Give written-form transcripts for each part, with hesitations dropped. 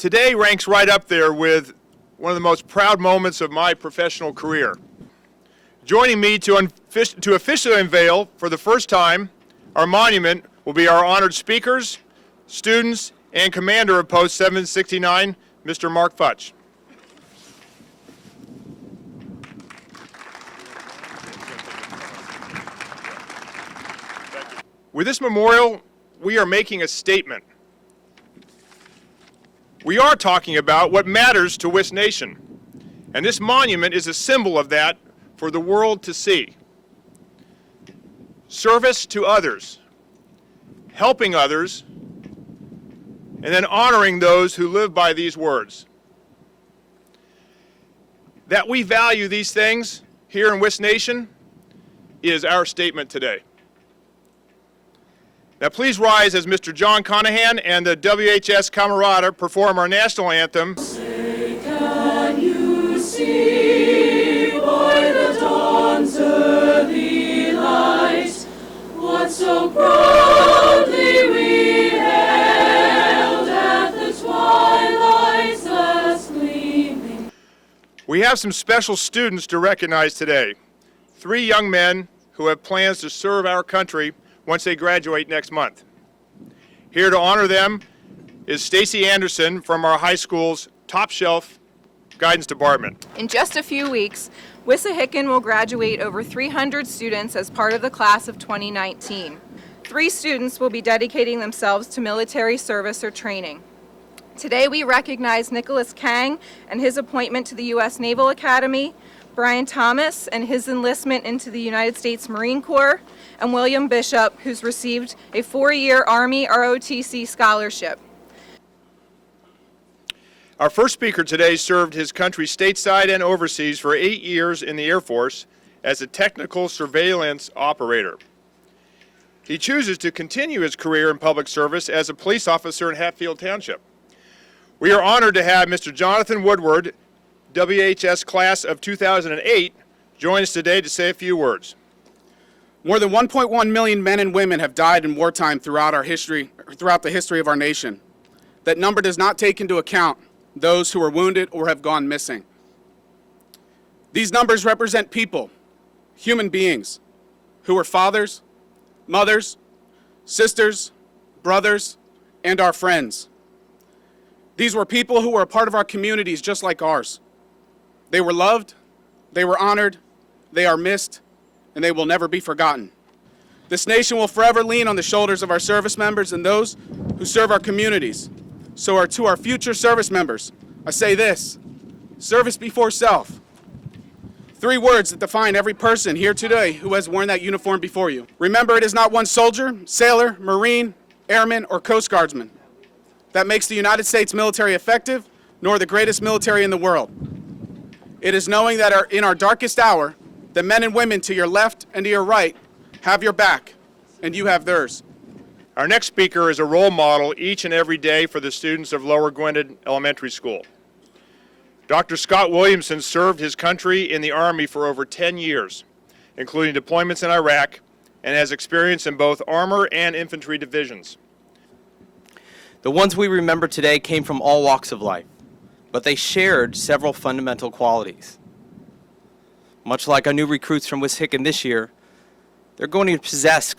Today ranks right up there with one of the most proud moments of my professional career. Joining me to officially unveil for the first time our monument will be our honored speakers, students, and Commander of Post 769, Mr. Mark Futch. With this memorial, we are making a statement. We are talking about what matters to Wiss Nation, and this monument is a symbol of that for the world to see. Service to others, helping others, and then honoring those who live by these words. That we value these things here in Wiss Nation is our statement today. Now please rise as Mr. John Conahan and the WHS Camerata perform our national anthem. Say, can you see by the dawn's early light what so proudly we hailed at the twilight's last gleaming? We have some special students to recognize today. 3 young men who have plans to serve our country once they graduate next month. Here to honor them is Stacy Anderson from our high school's top shelf guidance department. In just a few weeks, Wissahickon will graduate over 300 students as part of the class of 2019. 3 students will be dedicating themselves to military service or training. Today we recognize Nicholas Kang and his appointment to the U.S. Naval Academy, Bryan Thomas and his enlistment into the United States Marine Corps, and William Bishop, who's received a 4-year Army ROTC Scholarship. Our first speaker today served his country stateside and overseas for 8 years in the Air Force as a technical surveillance operator. He chooses to continue his career in public service as a police officer in Hatfield Township. We are honored to have Mr. Johnathan Woodward, WHS Class of 2008, join us today to say a few words. More than 1.1 million men and women have died in wartime throughout the history of our nation. That number does not take into account those who are wounded or have gone missing. These numbers represent people, human beings, who are fathers, mothers, sisters, brothers, and our friends. These were people who were a part of our communities just like ours. They were loved, they were honored, they are missed, and they will never be forgotten. This nation will forever lean on the shoulders of our service members and those who serve our communities. So to our future service members, I say this: service before self. 3 words that define every person here today who has worn that uniform before you. Remember, it is not one soldier, sailor, Marine, airman, or Coast Guardsman that makes the United States military effective, nor the greatest military in the world. It is knowing that in our darkest hour, the men and women to your left and to your right have your back, and you have theirs. Our next speaker is a role model each and every day for the students of Lower Gwynedd Elementary School. Dr. Scott Williamson served his country in the Army for over 10 years, including deployments in Iraq, and has experience in both armor and infantry divisions. The ones we remember today came from all walks of life, but they shared several fundamental qualities. Much like our new recruits from Wissahickon this year, they're going to possess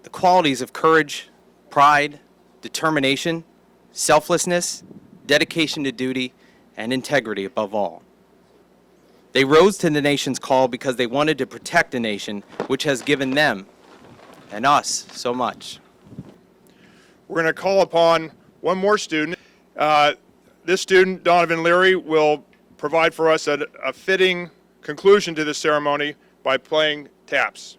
the qualities of courage, pride, determination, selflessness, dedication to duty, and integrity above all. They rose to the nation's call because they wanted to protect a nation which has given them and us so much. We're going to call upon one more student. This student, Donovan Leary, will provide for us a fitting conclusion to this ceremony by playing taps.